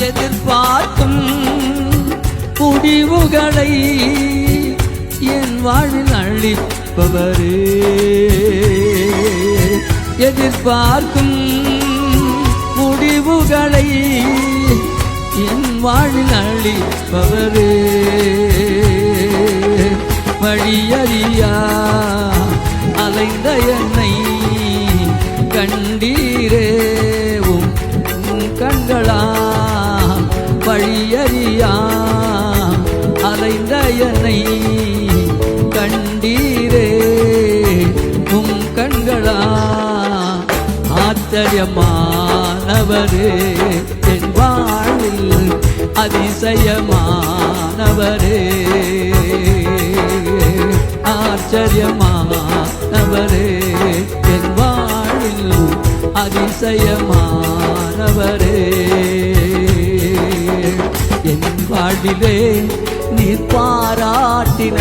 எதிர்பார்க்கும் முடிவுகளை என் வாழ்வில் அளிப்பவரே, எதிர்பார்க்கும் முடிவுகளை என் வாழ்வில் அளிப்பவரே, வழியறியா அலைந்த என்னை கண்டீரே உம் கண்களா, வழியறியா அலைந்த என்னை கண்டீரே உம் கண்களா, ஆச்சரியமானவரே என் வாழ்வில் அதிசயமானவரே, ஆச்சரியமானவரே என் வாழ்வில் அதிசயமானவரே, என் வாழ்விலே நீர் பாராட்டின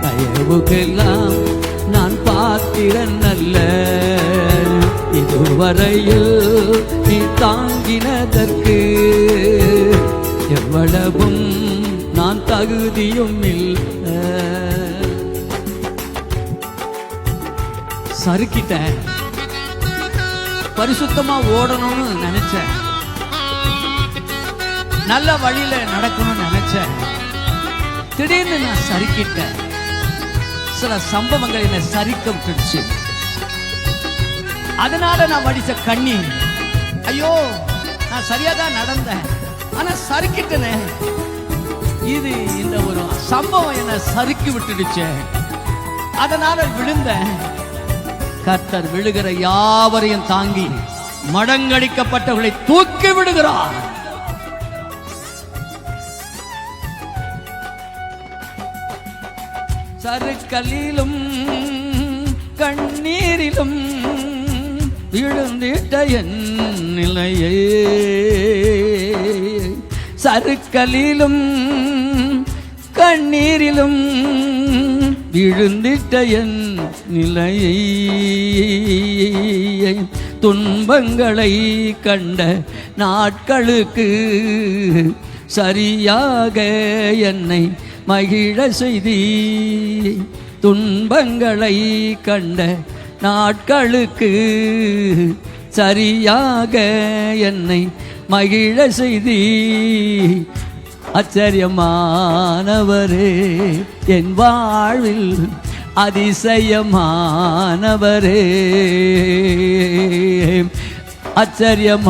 தயவுக்கெல்லாம் நான் பாத்திரன் அல்ல, இதுவரையில் நீ தாங்கினதற்கு எவ்வளவும் நான் தகுதியும் இல்லை. சறுக்கிட்டேன், பரிசுத்தமா ஓடணும்னு நினைச்சேன், நல்ல வழியில நடக்கணும்னு நினைச்சேன், திடீர்னு நான் சறுக்கிட்டேன். சில சம்பவங்கள் என்னை சறுக்க விட்டுடுச்சு. அதனால நான் வடிச்ச கண்ணீர், ஐயோ நான் சரியாதான் நடந்தேன், ஆனா சறுக்கிட்டனே. இது இந்த ஒரு சம்பவம் என்னை சறுக்கி விட்டுடுச்சு, அதனால விழுந்தேன். கர்த்தர் விழுகிற யாவரையும் தாங்கி மடங்கடிக்கப்பட்டவர்களை தூக்கி விடுகிறார். சறுக்கலிலும் கண்ணீரிலும் விழுந்திட்ட என் நிலையே, சறுக்கலிலும் கண்ணீரிலும் விழுந்திட்ட என் நிலையை, துன்பங்களை கண்ட நாட்களுக்கு சரியாக என்னை மகிழ செய்தி, துன்பங்களை கண்ட நாட்களுக்கு சரியாக என்னை மகிழ செய்தி, ஆச்சரியமானவரே என் வாழ்வில் அதிசயமானவரே, ஆச்சரியமா